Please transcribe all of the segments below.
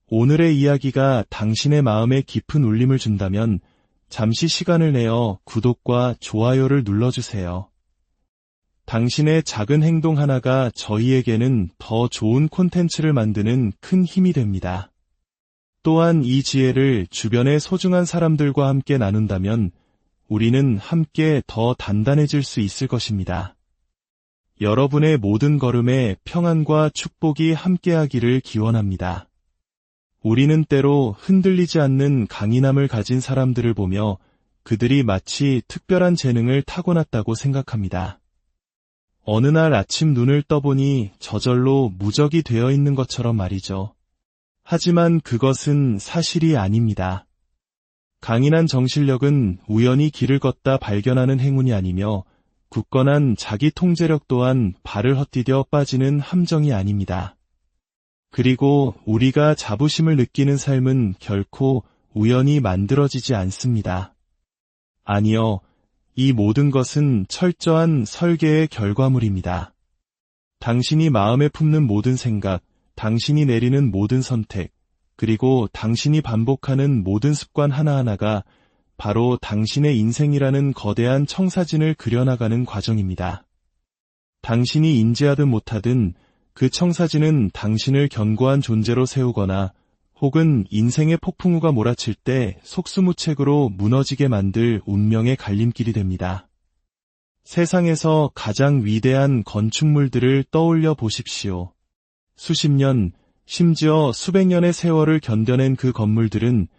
오늘의 이야기가 당신의 마음에 깊은 울림을 준다면 잠시 시간을 내어 구독과 좋아요를 눌러주세요. 당신의 작은 행동 하나가 저희에게는 더 좋은 콘텐츠를 만드는 큰 힘이 됩니다. 또한 이 지혜를 주변의 소중한 사람들과 함께 나눈다면 우리는 함께 더 단단해질 수 있을 것입니다. 여러분의 모든 걸음에 평안과 축복이 함께하기를 기원합니다. 우리는 때로 흔들리지 않는 강인함을 가진 사람들을 보며 그들이 마치 특별한 재능을 타고났다고 생각합니다. 어느 날 아침 눈을 떠보니 저절로 무적이 되어 있는 것처럼 말이죠. 하지만 그것은 사실이 아닙니다. 강인한 정신력은 우연히 길을 걷다 발견하는 행운이 아니며 굳건한 자기 통제력 또한 발을 헛디뎌 빠지는 함정이 아닙니다. 그리고 우리가 자부심을 느끼는 삶은 결코 우연히 만들어지지 않습니다. 아니요, 이 모든 것은 철저한 설계의 결과물입니다. 당신이 마음에 품는 모든 생각, 당신이 내리는 모든 선택, 그리고 당신이 반복하는 모든 습관 하나하나가 바로 당신의 인생이라는 거대한 청사진을 그려나가는 과정입니다. 당신이 인지하든 못하든 그 청사진은 당신을 견고한 존재로 세우거나 혹은 인생의 폭풍우가 몰아칠 때 속수무책으로 무너지게 만들 운명의 갈림길이 됩니다. 세상에서 가장 위대한 건축물들을 떠올려 보십시오. 수십 년, 심지어 수백 년의 세월을 견뎌낸 그 건물들은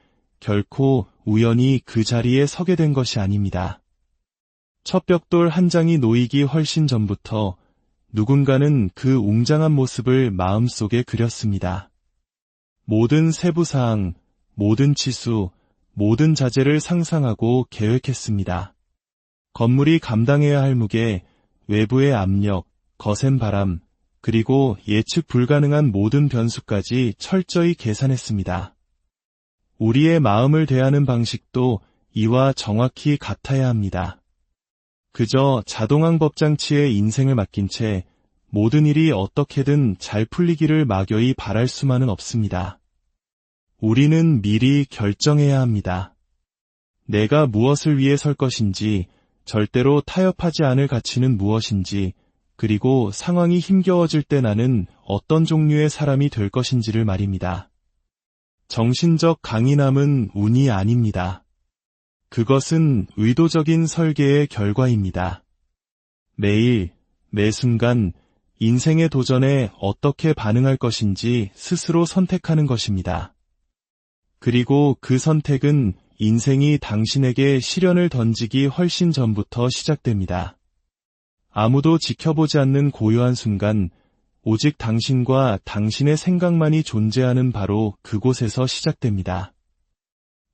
결코 우연히 그 자리에 서게 된 것이 아닙니다. 첫 벽돌 한 장이 놓이기 훨씬 전부터 누군가는 그 웅장한 모습을 마음속에 그렸습니다. 모든 세부사항, 모든 치수, 모든 자재를 상상하고 계획했습니다. 건물이 감당해야 할 무게, 외부의 압력, 거센 바람, 그리고 예측 불가능한 모든 변수까지 철저히 계산했습니다. 우리의 마음을 대하는 방식도 이와 정확히 같아야 합니다. 그저 자동항법 장치에 인생을 맡긴 채 모든 일이 어떻게든 잘 풀리기를 막연히 바랄 수만은 없습니다. 우리는 미리 결정해야 합니다. 내가 무엇을 위해 설 것인지, 절대로 타협하지 않을 가치는 무엇인지, 그리고 상황이 힘겨워질 때 나는 어떤 종류의 사람이 될 것인지를 말입니다. 정신적 강인함은 운이 아닙니다. 그것은 의도적인 설계의 결과입니다. 매일, 매 순간, 인생의 도전에 어떻게 반응할 것인지 스스로 선택하는 것입니다. 그리고 그 선택은 인생이 당신에게 시련을 던지기 훨씬 전부터 시작됩니다. 아무도 지켜보지 않는 고요한 순간, 오직 당신과 당신의 생각만이 존재하는 바로 그곳에서 시작됩니다.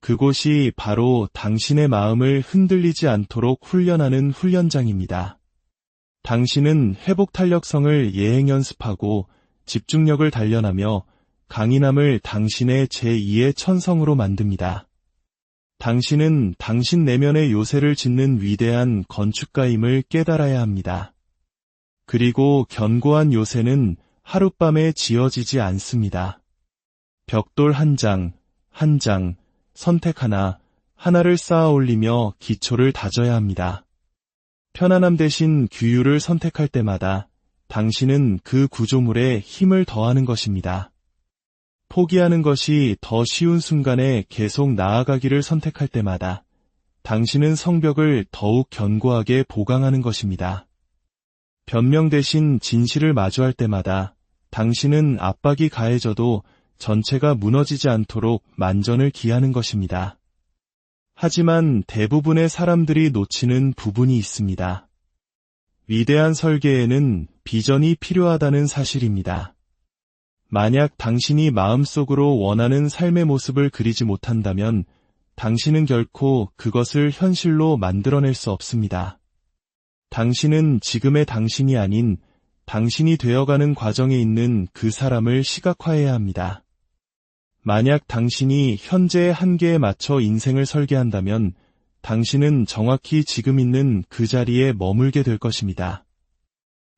그곳이 바로 당신의 마음을 흔들리지 않도록 훈련하는 훈련장입니다. 당신은 회복 탄력성을 예행 연습하고 집중력을 단련하며 강인함을 당신의 제2의 천성으로 만듭니다. 당신은 당신 내면의 요새를 짓는 위대한 건축가임을 깨달아야 합니다. 그리고 견고한 요새는 하룻밤에 지어지지 않습니다. 벽돌 한 장, 한 장, 선택 하나를 쌓아 올리며 기초를 다져야 합니다. 편안함 대신 규율을 선택할 때마다 당신은 그 구조물에 힘을 더하는 것입니다. 포기하는 것이 더 쉬운 순간에 계속 나아가기를 선택할 때마다 당신은 성벽을 더욱 견고하게 보강하는 것입니다. 변명 대신 진실을 마주할 때마다 당신은 압박이 가해져도 전체가 무너지지 않도록 만전을 기하는 것입니다. 하지만 대부분의 사람들이 놓치는 부분이 있습니다. 위대한 설계에는 비전이 필요하다는 사실입니다. 만약 당신이 마음속으로 원하는 삶의 모습을 그리지 못한다면 당신은 결코 그것을 현실로 만들어낼 수 없습니다. 당신은 지금의 당신이 아닌 당신이 되어가는 과정에 있는 그 사람을 시각화해야 합니다. 만약 당신이 현재의 한계에 맞춰 인생을 설계한다면 당신은 정확히 지금 있는 그 자리에 머물게 될 것입니다.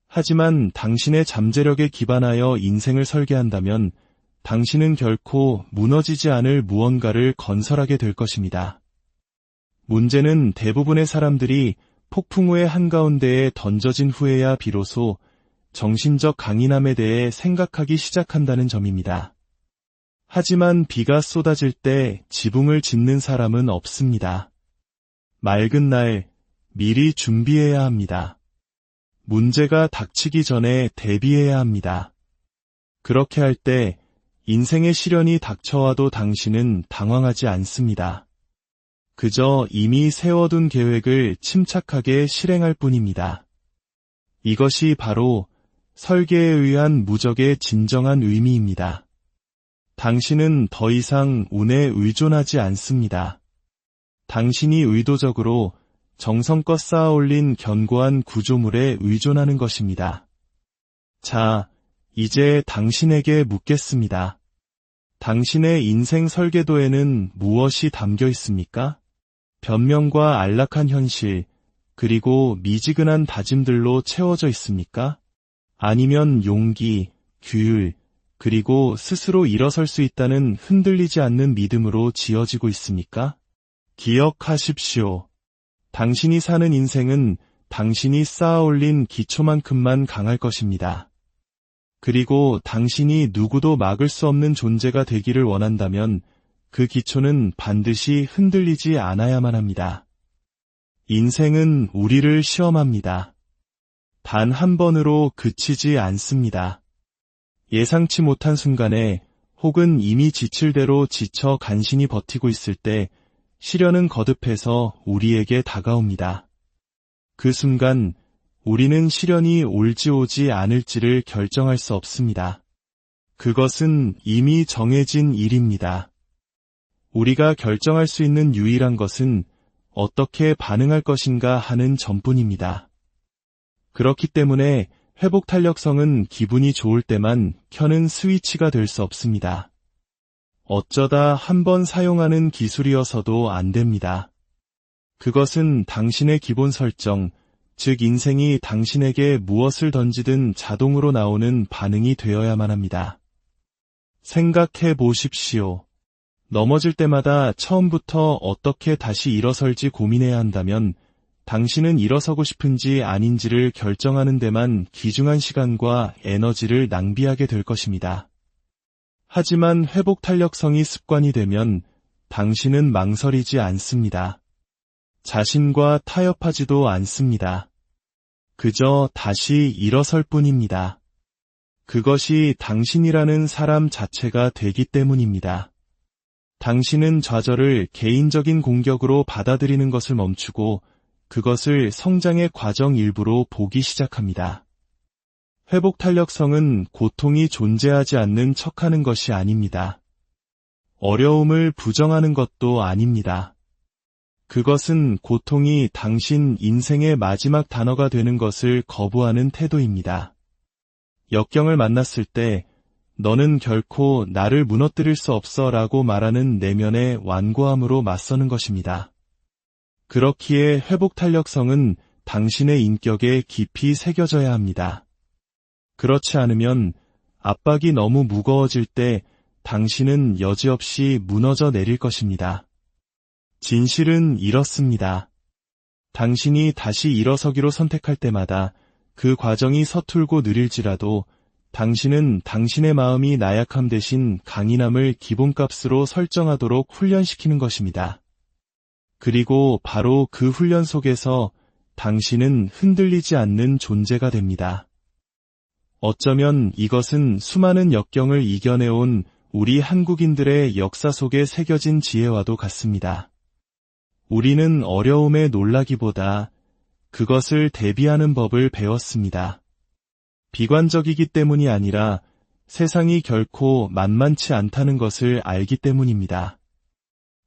하지만 당신의 잠재력에 기반하여 인생을 설계한다면 당신은 결코 무너지지 않을 무언가를 건설하게 될 것입니다. 문제는 대부분의 사람들이 폭풍우의 한가운데에 던져진 후에야 비로소 정신적 강인함에 대해 생각하기 시작한다는 점입니다. 하지만 비가 쏟아질 때 지붕을 짓는 사람은 없습니다. 맑은 날 미리 준비해야 합니다. 문제가 닥치기 전에 대비해야 합니다. 그렇게 할 때 인생의 시련이 닥쳐와도 당신은 당황하지 않습니다. 그저 이미 세워둔 계획을 침착하게 실행할 뿐입니다. 이것이 바로 설계에 의한 무적의 진정한 의미입니다. 당신은 더 이상 운에 의존하지 않습니다. 당신이 의도적으로 정성껏 쌓아 올린 견고한 구조물에 의존하는 것입니다. 자, 이제 당신에게 묻겠습니다. 당신의 인생 설계도에는 무엇이 담겨 있습니까? 변명과 안락한 현실, 그리고 미지근한 다짐들로 채워져 있습니까? 아니면 용기, 규율, 그리고 스스로 일어설 수 있다는 흔들리지 않는 믿음으로 지어지고 있습니까? 기억하십시오. 당신이 사는 인생은 당신이 쌓아 올린 기초만큼만 강할 것입니다. 그리고 당신이 누구도 막을 수 없는 존재가 되기를 원한다면 그 기초는 반드시 흔들리지 않아야만 합니다. 인생은 우리를 시험합니다. 단 한 번으로 그치지 않습니다. 예상치 못한 순간에 혹은 이미 지칠 대로 지쳐 간신히 버티고 있을 때 시련은 거듭해서 우리에게 다가옵니다. 그 순간 우리는 시련이 올지 오지 않을지를 결정할 수 없습니다. 그것은 이미 정해진 일입니다. 우리가 결정할 수 있는 유일한 것은 어떻게 반응할 것인가 하는 점뿐입니다. 그렇기 때문에 회복 탄력성은 기분이 좋을 때만 켜는 스위치가 될 수 없습니다. 어쩌다 한 번 사용하는 기술이어서도 안 됩니다. 그것은 당신의 기본 설정, 즉 인생이 당신에게 무엇을 던지든 자동으로 나오는 반응이 되어야만 합니다. 생각해 보십시오. 넘어질 때마다 처음부터 어떻게 다시 일어설지 고민해야 한다면 당신은 일어서고 싶은지 아닌지를 결정하는 데만 귀중한 시간과 에너지를 낭비하게 될 것입니다. 하지만 회복 탄력성이 습관이 되면 당신은 망설이지 않습니다. 자신과 타협하지도 않습니다. 그저 다시 일어설 뿐입니다. 그것이 당신이라는 사람 자체가 되기 때문입니다. 당신은 좌절을 개인적인 공격으로 받아들이는 것을 멈추고 그것을 성장의 과정 일부로 보기 시작합니다. 회복 탄력성은 고통이 존재하지 않는 척하는 것이 아닙니다. 어려움을 부정하는 것도 아닙니다. 그것은 고통이 당신 인생의 마지막 단어가 되는 것을 거부하는 태도입니다. 역경을 만났을 때 너는 결코 나를 무너뜨릴 수 없어 라고 말하는 내면의 완고함으로 맞서는 것입니다. 그렇기에 회복 탄력성은 당신의 인격에 깊이 새겨져야 합니다. 그렇지 않으면 압박이 너무 무거워질 때 당신은 여지없이 무너져 내릴 것입니다. 진실은 이렇습니다. 당신이 다시 일어서기로 선택할 때마다 그 과정이 서툴고 느릴지라도 당신은 당신의 마음이 나약함 대신 강인함을 기본값으로 설정하도록 훈련시키는 것입니다. 그리고 바로 그 훈련 속에서 당신은 흔들리지 않는 존재가 됩니다. 어쩌면 이것은 수많은 역경을 이겨내온 우리 한국인들의 역사 속에 새겨진 지혜와도 같습니다. 우리는 어려움에 놀라기보다 그것을 대비하는 법을 배웠습니다. 비관적이기 때문이 아니라 세상이 결코 만만치 않다는 것을 알기 때문입니다.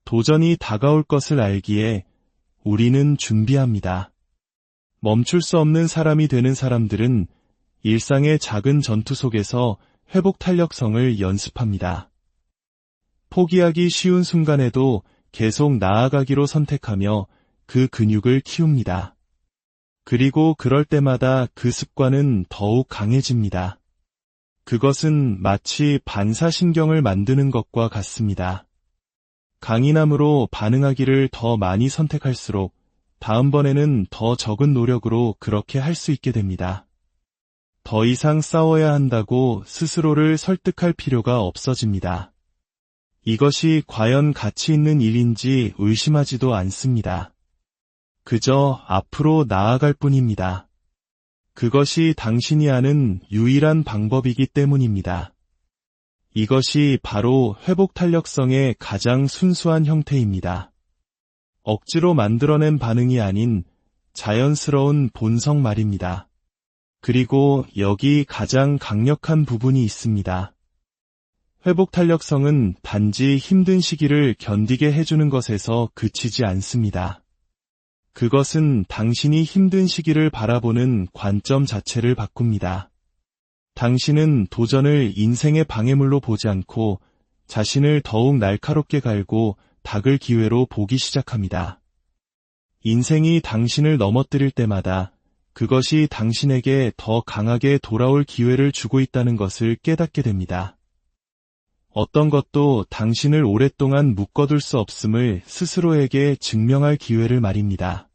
도전이 다가올 것을 알기에 우리는 준비합니다. 멈출 수 없는 사람이 되는 사람들은 일상의 작은 전투 속에서 회복 탄력성을 연습합니다. 포기하기 쉬운 순간에도 계속 나아가기로 선택하며 그 근육을 키웁니다. 그리고 그럴 때마다 그 습관은 더욱 강해집니다. 그것은 마치 반사신경을 만드는 것과 같습니다. 강인함으로 반응하기를 더 많이 선택할수록 다음번에는 더 적은 노력으로 그렇게 할 수 있게 됩니다. 더 이상 싸워야 한다고 스스로를 설득할 필요가 없어집니다. 이것이 과연 가치 있는 일인지 의심하지도 않습니다. 그저 앞으로 나아갈 뿐입니다. 그것이 당신이 아는 유일한 방법이기 때문입니다. 이것이 바로 회복 탄력성의 가장 순수한 형태입니다. 억지로 만들어낸 반응이 아닌 자연스러운 본성 말입니다. 그리고 여기 가장 강력한 부분이 있습니다. 회복 탄력성은 단지 힘든 시기를 견디게 해주는 것에서 그치지 않습니다. 그것은 당신이 힘든 시기를 바라보는 관점 자체를 바꿉니다. 당신은 도전을 인생의 방해물로 보지 않고 자신을 더욱 날카롭게 갈고 닦을 기회로 보기 시작합니다. 인생이 당신을 넘어뜨릴 때마다 그것이 당신에게 더 강하게 돌아올 기회를 주고 있다는 것을 깨닫게 됩니다. 어떤 것도 당신을 오랫동안 묶어둘 수 없음을 스스로에게 증명할 기회를 말입니다.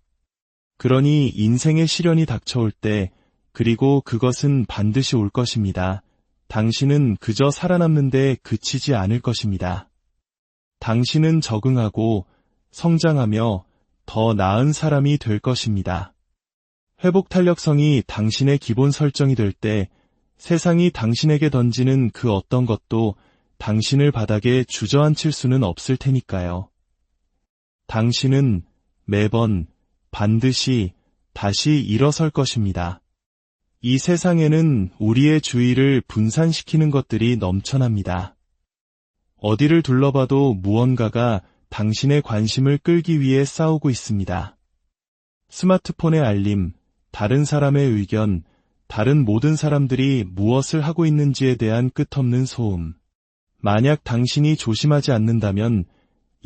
그러니 인생의 시련이 닥쳐올 때, 그리고 그것은 반드시 올 것입니다. 당신은 그저 살아남는 데 그치지 않을 것입니다. 당신은 적응하고 성장하며 더 나은 사람이 될 것입니다. 회복 탄력성이 당신의 기본 설정이 될 때 세상이 당신에게 던지는 그 어떤 것도 당신을 바닥에 주저앉힐 수는 없을 테니까요. 당신은 매번 반드시 다시 일어설 것입니다. 이 세상에는 우리의 주의를 분산시키는 것들이 넘쳐납니다. 어디를 둘러봐도 무언가가 당신의 관심을 끌기 위해 싸우고 있습니다. 스마트폰의 알림, 다른 사람의 의견, 다른 모든 사람들이 무엇을 하고 있는지에 대한 끝없는 소음. 만약 당신이 조심하지 않는다면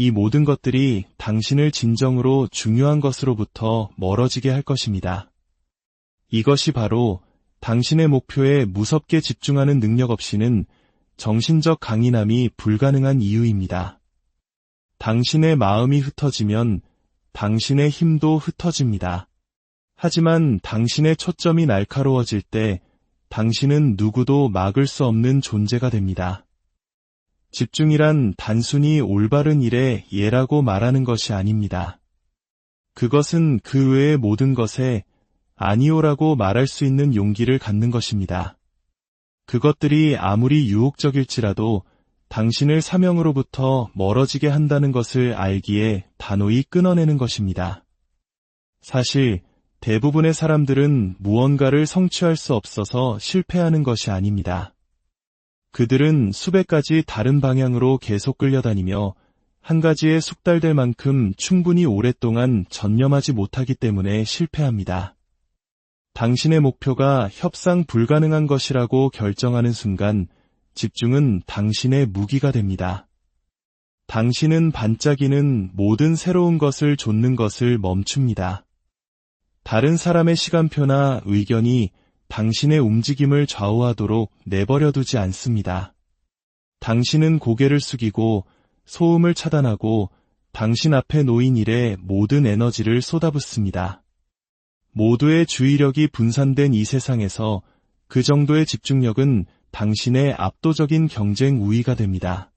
이 모든 것들이 당신을 진정으로 중요한 것으로부터 멀어지게 할 것입니다. 이것이 바로 당신의 목표에 무섭게 집중하는 능력 없이는 정신적 강인함이 불가능한 이유입니다. 당신의 마음이 흩어지면 당신의 힘도 흩어집니다. 하지만 당신의 초점이 날카로워질 때 당신은 누구도 막을 수 없는 존재가 됩니다. 집중이란 단순히 올바른 일에 예라고 말하는 것이 아닙니다. 그것은 그 외의 모든 것에 아니오라고 말할 수 있는 용기를 갖는 것입니다. 그것들이 아무리 유혹적일지라도 당신을 사명으로부터 멀어지게 한다는 것을 알기에 단호히 끊어내는 것입니다. 사실 대부분의 사람들은 무언가를 성취할 수 없어서 실패하는 것이 아닙니다. 그들은 수백 가지 다른 방향으로 계속 끌려다니며 한 가지에 숙달될 만큼 충분히 오랫동안 전념하지 못하기 때문에 실패합니다. 당신의 목표가 협상 불가능한 것이라고 결정하는 순간 집중은 당신의 무기가 됩니다. 당신은 반짝이는 모든 새로운 것을 좇는 것을 멈춥니다. 다른 사람의 시간표나 의견이 당신의 움직임을 좌우하도록 내버려두지 않습니다. 당신은 고개를 숙이고 소음을 차단하고 당신 앞에 놓인 일에 모든 에너지를 쏟아붓습니다. 모두의 주의력이 분산된 이 세상에서 그 정도의 집중력은 당신의 압도적인 경쟁 우위가 됩니다.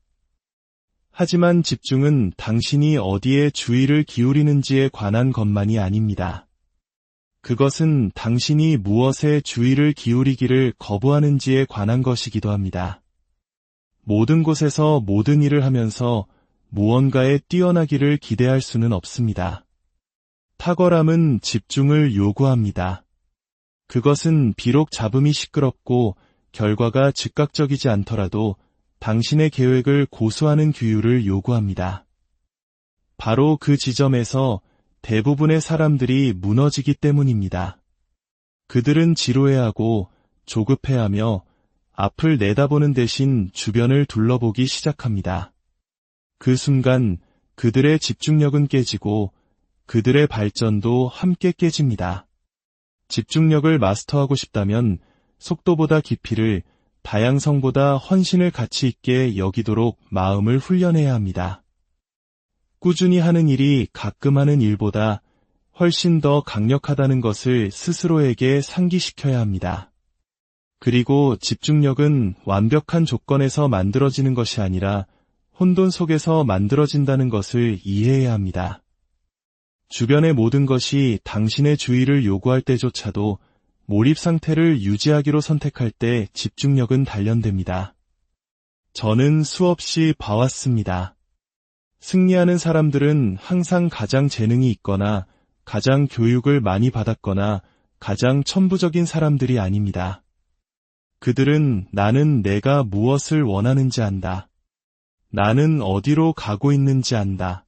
하지만 집중은 당신이 어디에 주의를 기울이는지에 관한 것만이 아닙니다. 그것은 당신이 무엇에 주의를 기울이기를 거부하는지에 관한 것이기도 합니다. 모든 곳에서 모든 일을 하면서 무언가에 뛰어나기를 기대할 수는 없습니다. 탁월함은 집중을 요구합니다. 그것은 비록 잡음이 시끄럽고 결과가 즉각적이지 않더라도 당신의 계획을 고수하는 규율을 요구합니다. 바로 그 지점에서 대부분의 사람들이 무너지기 때문입니다. 그들은 지루해하고 조급해하며 앞을 내다보는 대신 주변을 둘러보기 시작합니다. 그 순간 그들의 집중력은 깨지고 그들의 발전도 함께 깨집니다. 집중력을 마스터하고 싶다면 속도보다 깊이를, 다양성보다 헌신을 가치 있게 여기도록 마음을 훈련해야 합니다. 꾸준히 하는 일이 가끔 하는 일보다 훨씬 더 강력하다는 것을 스스로에게 상기시켜야 합니다. 그리고 집중력은 완벽한 조건에서 만들어지는 것이 아니라 혼돈 속에서 만들어진다는 것을 이해해야 합니다. 주변의 모든 것이 당신의 주의를 요구할 때조차도 몰입 상태를 유지하기로 선택할 때 집중력은 단련됩니다. 저는 수없이 봐왔습니다. 승리하는 사람들은 항상 가장 재능이 있거나 가장 교육을 많이 받았거나 가장 천부적인 사람들이 아닙니다. 그들은 나는 내가 무엇을 원하는지 안다. 나는 어디로 가고 있는지 안다.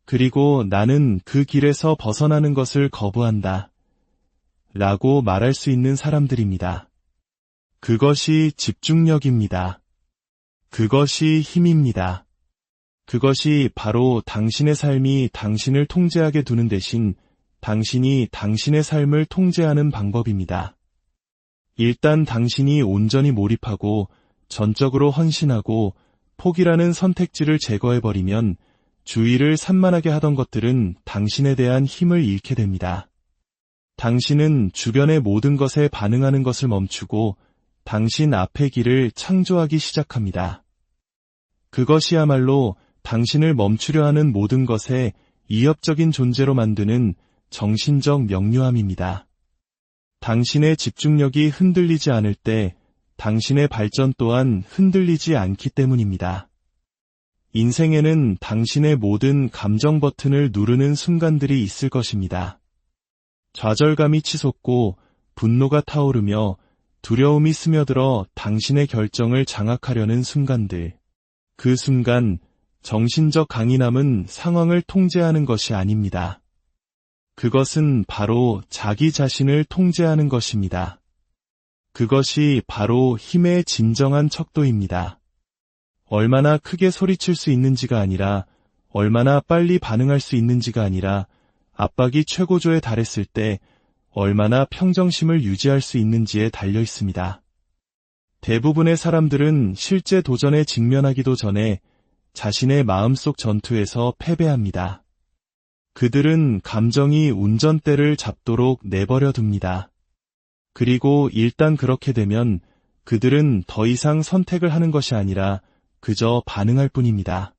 그리고 나는 그 길에서 벗어나는 것을 거부한다. 라고 말할 수 있는 사람들입니다. 그것이 집중력입니다. 그것이 힘입니다. 그것이 바로 당신의 삶이 당신을 통제하게 두는 대신 당신이 당신의 삶을 통제하는 방법입니다. 일단 당신이 온전히 몰입하고 전적으로 헌신하고 포기라는 선택지를 제거해버리면 주의를 산만하게 하던 것들은 당신에 대한 힘을 잃게 됩니다. 당신은 주변의 모든 것에 반응하는 것을 멈추고 당신 앞의 길을 창조하기 시작합니다. 그것이야말로 당신을 멈추려 하는 모든 것에 이협적인 존재로 만드는 정신적 명료함입니다. 당신의 집중력이 흔들리지 않을 때 당신의 발전 또한 흔들리지 않기 때문입니다. 인생에는 당신의 모든 감정 버튼을 누르는 순간들이 있을 것입니다. 좌절감이 치솟고 분노가 타오르며 두려움이 스며들어 당신의 결정을 장악하려는 순간들. 그 순간 정신적 강인함은 상황을 통제하는 것이 아닙니다. 그것은 바로 자기 자신을 통제하는 것입니다. 그것이 바로 힘의 진정한 척도입니다. 얼마나 크게 소리칠 수 있는지가 아니라 얼마나 빨리 반응할 수 있는지가 아니라 압박이 최고조에 달했을 때 얼마나 평정심을 유지할 수 있는지에 달려 있습니다. 대부분의 사람들은 실제 도전에 직면하기도 전에 자신의 마음속 전투에서 패배합니다. 그들은 감정이 운전대를 잡도록 내버려 둡니다. 그리고 일단 그렇게 되면 그들은 더 이상 선택을 하는 것이 아니라 그저 반응할 뿐입니다.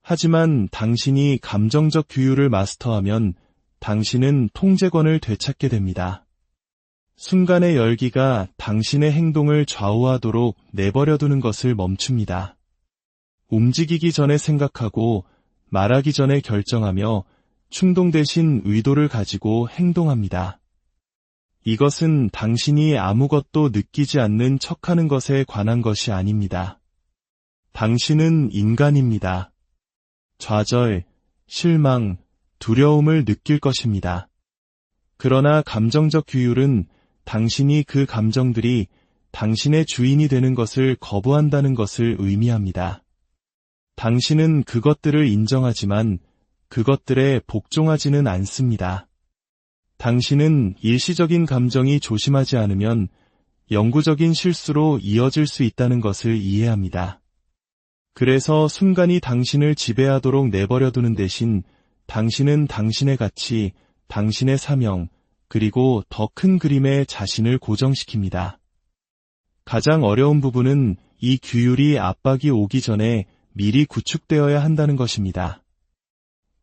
하지만 당신이 감정적 규율을 마스터하면 당신은 통제권을 되찾게 됩니다. 순간의 열기가 당신의 행동을 좌우하도록 내버려두는 것을 멈춥니다. 움직이기 전에 생각하고 말하기 전에 결정하며 충동 대신 의도를 가지고 행동합니다. 이것은 당신이 아무것도 느끼지 않는 척하는 것에 관한 것이 아닙니다. 당신은 인간입니다. 좌절, 실망, 두려움을 느낄 것입니다. 그러나 감정적 규율은 당신이 그 감정들이 당신의 주인이 되는 것을 거부한다는 것을 의미합니다. 당신은 그것들을 인정하지만 그것들에 복종하지는 않습니다. 당신은 일시적인 감정이 조심하지 않으면 영구적인 실수로 이어질 수 있다는 것을 이해합니다. 그래서 순간이 당신을 지배하도록 내버려두는 대신 당신은 당신의 가치, 당신의 사명, 그리고 더 큰 그림에 자신을 고정시킵니다. 가장 어려운 부분은 이 규율이 압박이 오기 전에 미리 구축되어야 한다는 것입니다.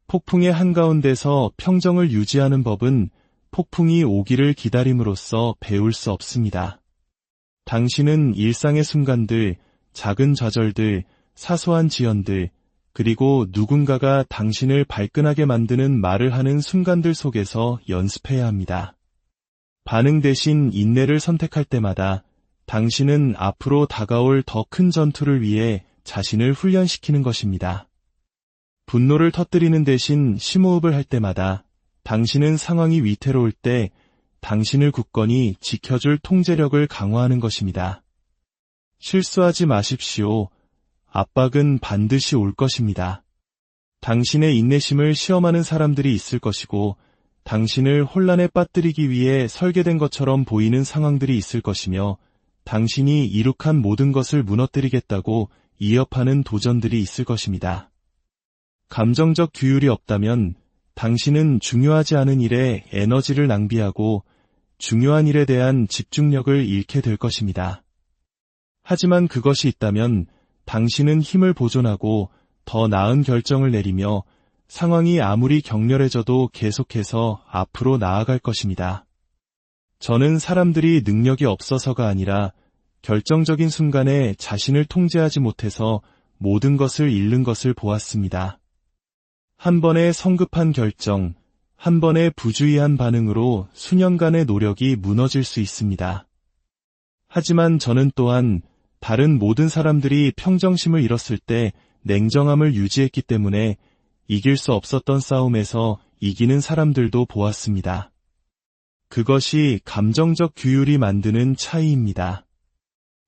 폭풍의 한가운데서 평정을 유지하는 법은 폭풍이 오기를 기다림으로써 배울 수 없습니다. 당신은 일상의 순간들, 작은 좌절들, 사소한 지연들, 그리고 누군가가 당신을 발끈하게 만드는 말을 하는 순간들 속에서 연습해야 합니다. 반응 대신 인내를 선택할 때마다 당신은 앞으로 다가올 더 큰 전투를 위해 자신을 훈련시키는 것입니다. 분노를 터뜨리는 대신 심호흡을 할 때마다 당신은 상황이 위태로울 때 당신을 굳건히 지켜줄 통제력을 강화하는 것입니다. 실수하지 마십시오. 압박은 반드시 올 것입니다. 당신의 인내심을 시험하는 사람들이 있을 것이고 당신을 혼란에 빠뜨리기 위해 설계된 것처럼 보이는 상황들이 있을 것이며 당신이 이룩한 모든 것을 무너뜨리겠다고 이어파는 도전들이 있을 것입니다. 감정적 규율이 없다면 당신은 중요하지 않은 일에 에너지를 낭비하고 중요한 일에 대한 집중력을 잃게 될 것입니다. 하지만 그것이 있다면 당신은 힘을 보존하고 더 나은 결정을 내리며 상황이 아무리 격렬해져도 계속해서 앞으로 나아갈 것입니다. 저는 사람들이 능력이 없어서가 아니라 결정적인 순간에 자신을 통제하지 못해서 모든 것을 잃는 것을 보았습니다. 한 번의 성급한 결정, 한 번의 부주의한 반응으로 수년간의 노력이 무너질 수 있습니다. 하지만 저는 또한 다른 모든 사람들이 평정심을 잃었을 때 냉정함을 유지했기 때문에 이길 수 없었던 싸움에서 이기는 사람들도 보았습니다. 그것이 감정적 규율이 만드는 차이입니다.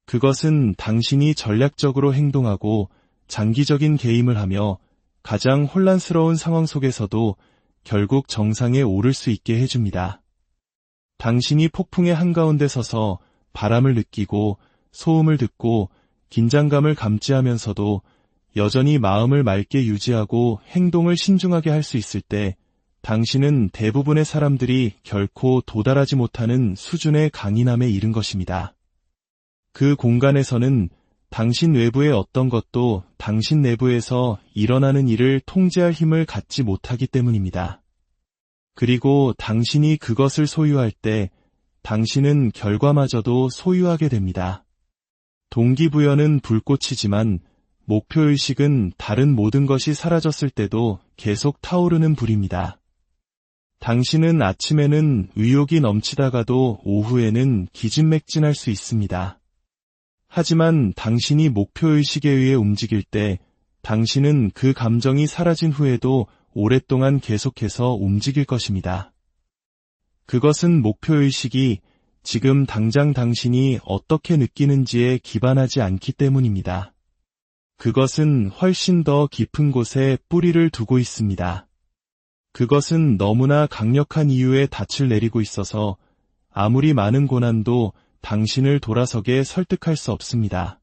그것은 당신이 전략적으로 행동하고 장기적인 개임을 하며 가장 혼란스러운 상황 속에서도 결국 정상에 오를 수 있게 해줍니다. 당신이 폭풍의 한가운데 서서 바람을 느끼고 소음을 듣고 긴장감을 감지하면서도 여전히 마음을 맑게 유지하고 행동을 신중하게 할 수 있을 때 당신은 대부분의 사람들이 결코 도달하지 못하는 수준의 강인함에 이른 것입니다. 그 공간에서는 당신 외부의 어떤 것도 당신 내부에서 일어나는 일을 통제할 힘을 갖지 못하기 때문입니다. 그리고 당신이 그것을 소유할 때 당신은 결과마저도 소유하게 됩니다. 동기부여는 불꽃이지만 목표의식은 다른 모든 것이 사라졌을 때도 계속 타오르는 불입니다. 당신은 아침에는 의욕이 넘치다가도 오후에는 기진맥진할 수 있습니다. 하지만 당신이 목표의식에 의해 움직일 때 당신은 그 감정이 사라진 후에도 오랫동안 계속해서 움직일 것입니다. 그것은 목표의식이 지금 당장 당신이 어떻게 느끼는지에 기반하지 않기 때문입니다. 그것은 훨씬 더 깊은 곳에 뿌리를 두고 있습니다. 그것은 너무나 강력한 이유에 닻을 내리고 있어서 아무리 많은 고난도 당신을 돌아서게 설득할 수 없습니다.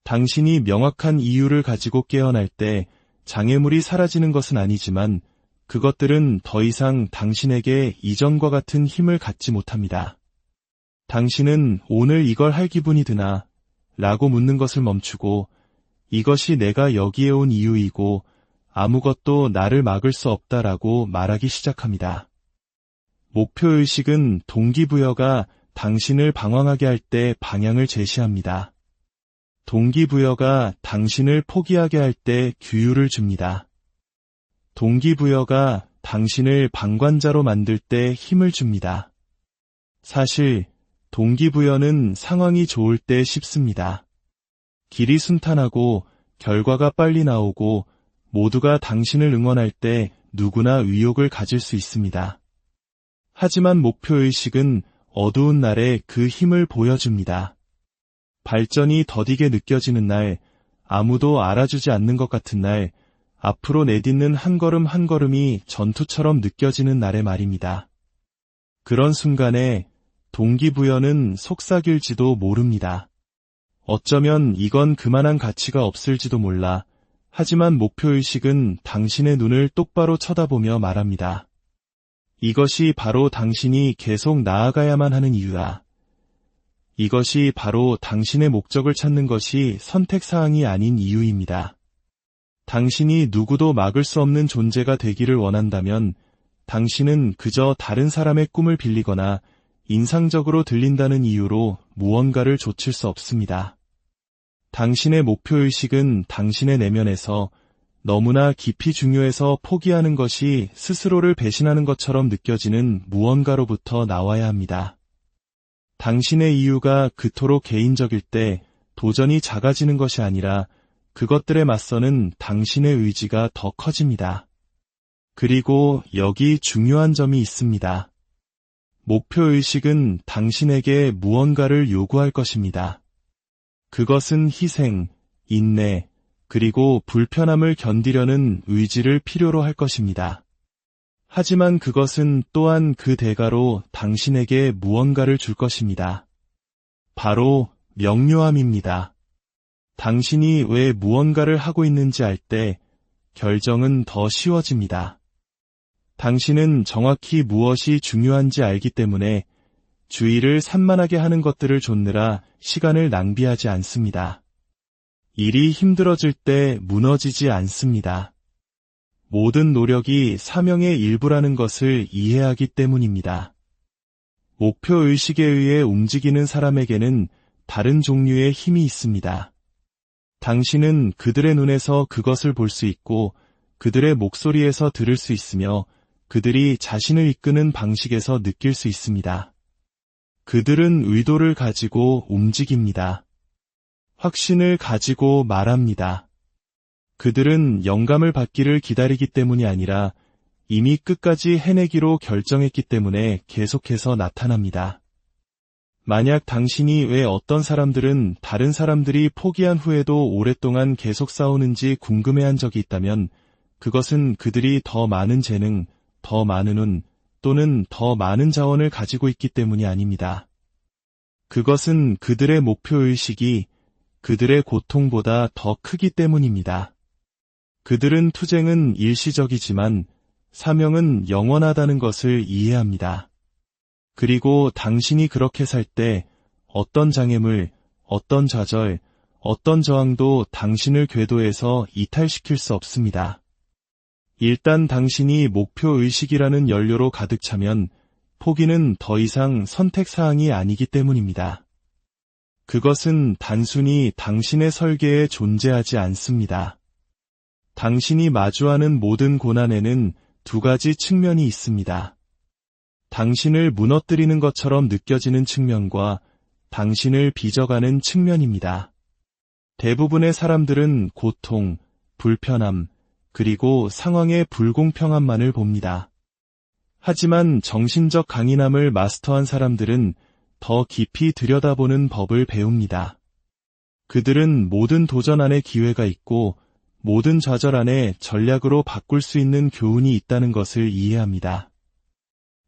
당신이 명확한 이유를 가지고 깨어날 때 장애물이 사라지는 것은 아니지만 그것들은 더 이상 당신에게 이전과 같은 힘을 갖지 못합니다. 당신은 오늘 이걸 할 기분이 드나? 라고 묻는 것을 멈추고 이것이 내가 여기에 온 이유이고 아무것도 나를 막을 수 없다라고 말하기 시작합니다. 목표의식은 동기부여가 당신을 방황하게 할 때 방향을 제시합니다. 동기부여가 당신을 포기하게 할 때 규율을 줍니다. 동기부여가 당신을 방관자로 만들 때 힘을 줍니다. 사실 동기부여는 상황이 좋을 때 쉽습니다. 길이 순탄하고 결과가 빨리 나오고 모두가 당신을 응원할 때 누구나 의욕을 가질 수 있습니다. 하지만 목표의식은 어두운 날에 그 힘을 보여줍니다. 발전이 더디게 느껴지는 날, 아무도 알아주지 않는 것 같은 날, 앞으로 내딛는 한 걸음 한 걸음이 전투처럼 느껴지는 날의 말입니다. 그런 순간에 동기부여는 속삭일지도 모릅니다. 어쩌면 이건 그만한 가치가 없을지도 몰라. 하지만 목표의식은 당신의 눈을 똑바로 쳐다보며 말합니다. 이것이 바로 당신이 계속 나아가야만 하는 이유다. 이것이 바로 당신의 목적을 찾는 것이 선택사항이 아닌 이유입니다. 당신이 누구도 막을 수 없는 존재가 되기를 원한다면 당신은 그저 다른 사람의 꿈을 빌리거나 인상적으로 들린다는 이유로 무언가를 좇을 수 없습니다. 당신의 목표의식은 당신의 내면에서 너무나 깊이 중요해서 포기하는 것이 스스로를 배신하는 것처럼 느껴지는 무언가로부터 나와야 합니다. 당신의 이유가 그토록 개인적일 때 도전이 작아지는 것이 아니라 그것들에 맞서는 당신의 의지가 더 커집니다. 그리고 여기 중요한 점이 있습니다. 목표의식은 당신에게 무언가를 요구할 것입니다. 그것은 희생, 인내, 그리고 불편함을 견디려는 의지를 필요로 할 것입니다. 하지만 그것은 또한 그 대가로 당신에게 무언가를 줄 것입니다. 바로 명료함입니다. 당신이 왜 무언가를 하고 있는지 알 때 결정은 더 쉬워집니다. 당신은 정확히 무엇이 중요한지 알기 때문에 주의를 산만하게 하는 것들을 좇느라 시간을 낭비하지 않습니다. 일이 힘들어질 때 무너지지 않습니다. 모든 노력이 사명의 일부라는 것을 이해하기 때문입니다. 목표의식에 의해 움직이는 사람에게는 다른 종류의 힘이 있습니다. 당신은 그들의 눈에서 그것을 볼 수 있고 그들의 목소리에서 들을 수 있으며 그들이 자신을 이끄는 방식에서 느낄 수 있습니다. 그들은 의도를 가지고 움직입니다. 확신을 가지고 말합니다. 그들은 영감을 받기를 기다리기 때문이 아니라 이미 끝까지 해내기로 결정했기 때문에 계속해서 나타납니다. 만약 당신이 왜 어떤 사람들은 다른 사람들이 포기한 후에도 오랫동안 계속 싸우는지 궁금해한 적이 있다면 그것은 그들이 더 많은 재능, 더 많은 운, 또는 더 많은 자원을 가지고 있기 때문이 아닙니다. 그것은 그들의 목표의식이 그들의 고통보다 더 크기 때문입니다. 그들은 투쟁은 일시적이지만 사명은 영원하다는 것을 이해합니다. 그리고 당신이 그렇게 살 때 어떤 장애물, 어떤 좌절, 어떤 저항도 당신을 궤도에서 이탈시킬 수 없습니다. 일단 당신이 목표의식이라는 연료로 가득 차면 포기는 더 이상 선택사항이 아니기 때문입니다. 그것은 단순히 당신의 설계에 존재하지 않습니다. 당신이 마주하는 모든 고난에는 두 가지 측면이 있습니다. 당신을 무너뜨리는 것처럼 느껴지는 측면과 당신을 빚어가는 측면입니다. 대부분의 사람들은 고통, 불편함, 그리고 상황의 불공평함만을 봅니다. 하지만 정신적 강인함을 마스터한 사람들은 더 깊이 들여다보는 법을 배웁니다. 그들은 모든 도전 안에 기회가 있고 모든 좌절 안에 전략으로 바꿀 수 있는 교훈이 있다는 것을 이해합니다.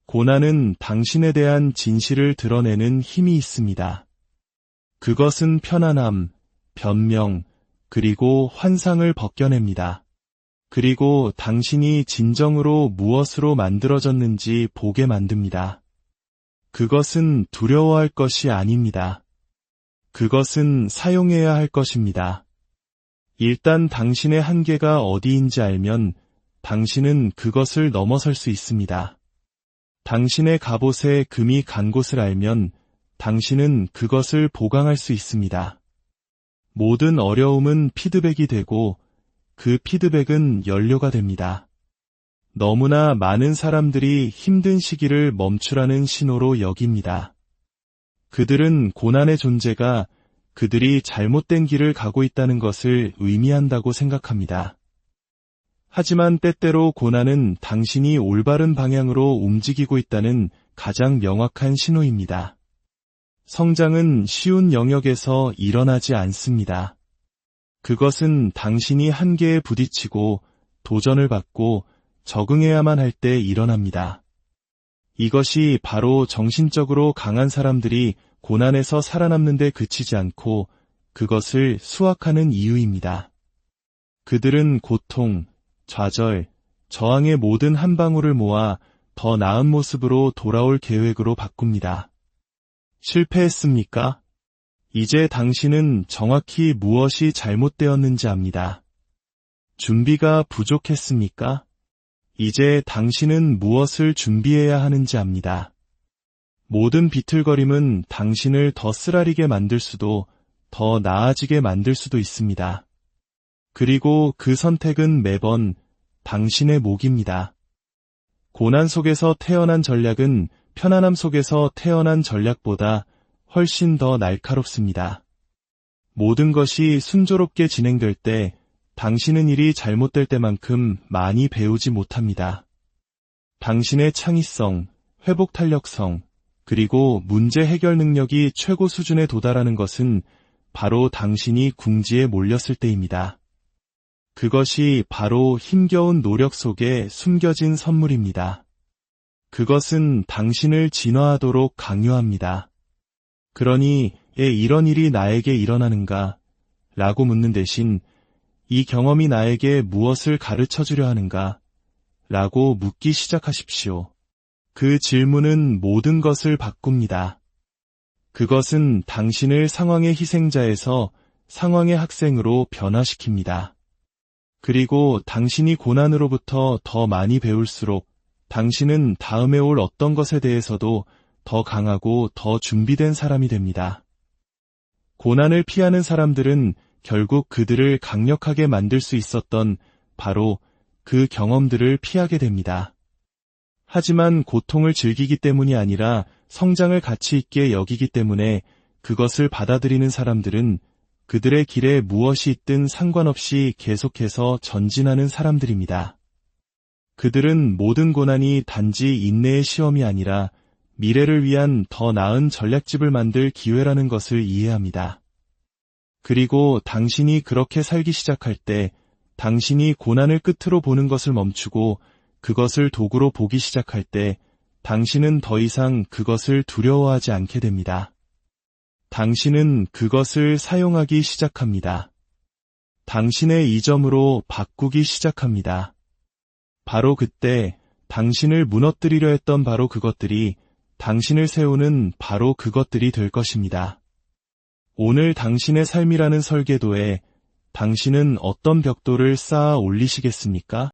고난은 당신에 대한 진실을 드러내는 힘이 있습니다. 그것은 편안함, 변명, 그리고 환상을 벗겨냅니다. 그리고 당신이 진정으로 무엇으로 만들어졌는지 보게 만듭니다. 그것은 두려워할 것이 아닙니다. 그것은 사용해야 할 것입니다. 일단 당신의 한계가 어디인지 알면 당신은 그것을 넘어설 수 있습니다. 당신의 갑옷에 금이 간 곳을 알면 당신은 그것을 보강할 수 있습니다. 모든 어려움은 피드백이 되고 그 피드백은 연료가 됩니다. 너무나 많은 사람들이 힘든 시기를 멈추라는 신호로 여깁니다. 그들은 고난의 존재가 그들이 잘못된 길을 가고 있다는 것을 의미한다고 생각합니다. 하지만 때때로 고난은 당신이 올바른 방향으로 움직이고 있다는 가장 명확한 신호입니다. 성장은 쉬운 영역에서 일어나지 않습니다. 그것은 당신이 한계에 부딪히고 도전을 받고 적응해야만 할 때 일어납니다. 이것이 바로 정신적으로 강한 사람들이 고난에서 살아남는 데 그치지 않고 그것을 수확하는 이유입니다. 그들은 고통, 좌절, 저항의 모든 한 방울을 모아 더 나은 모습으로 돌아올 계획으로 바꿉니다. 실패했습니까? 이제 당신은 정확히 무엇이 잘못되었는지 압니다. 준비가 부족했습니까? 이제 당신은 무엇을 준비해야 하는지 압니다. 모든 비틀거림은 당신을 더 쓰라리게 만들 수도 더 나아지게 만들 수도 있습니다. 그리고 그 선택은 매번 당신의 몫입니다. 고난 속에서 태어난 전략은 편안함 속에서 태어난 전략보다 훨씬 더 날카롭습니다. 모든 것이 순조롭게 진행될 때 당신은 일이 잘못될 때만큼 많이 배우지 못합니다. 당신의 창의성, 회복 탄력성, 그리고 문제 해결 능력이 최고 수준에 도달하는 것은 바로 당신이 궁지에 몰렸을 때입니다. 그것이 바로 힘겨운 노력 속에 숨겨진 선물입니다. 그것은 당신을 진화하도록 강요합니다. 그러니 이런 일이 나에게 일어나는가? 라고 묻는 대신 이 경험이 나에게 무엇을 가르쳐 주려 하는가? 라고 묻기 시작하십시오. 그 질문은 모든 것을 바꿉니다. 그것은 당신을 상황의 희생자에서 상황의 학생으로 변화시킵니다. 그리고 당신이 고난으로부터 더 많이 배울수록 당신은 다음에 올 어떤 것에 대해서도 더 강하고 더 준비된 사람이 됩니다. 고난을 피하는 사람들은 결국 그들을 강력하게 만들 수 있었던 바로 그 경험들을 피하게 됩니다. 하지만 고통을 즐기기 때문이 아니라 성장을 가치 있게 여기기 때문에 그것을 받아들이는 사람들은 그들의 길에 무엇이 있든 상관없이 계속해서 전진하는 사람들입니다. 그들은 모든 고난이 단지 인내의 시험이 아니라 미래를 위한 더 나은 전략집을 만들 기회라는 것을 이해합니다. 그리고 당신이 그렇게 살기 시작할 때 당신이 고난을 끝으로 보는 것을 멈추고 그것을 도구로 보기 시작할 때 당신은 더 이상 그것을 두려워하지 않게 됩니다. 당신은 그것을 사용하기 시작합니다. 당신의 이점으로 바꾸기 시작합니다. 바로 그때 당신을 무너뜨리려 했던 바로 그것들이 당신을 세우는 바로 그것들이 될 것입니다. 오늘 당신의 삶이라는 설계도에 당신은 어떤 벽돌을 쌓아 올리시겠습니까?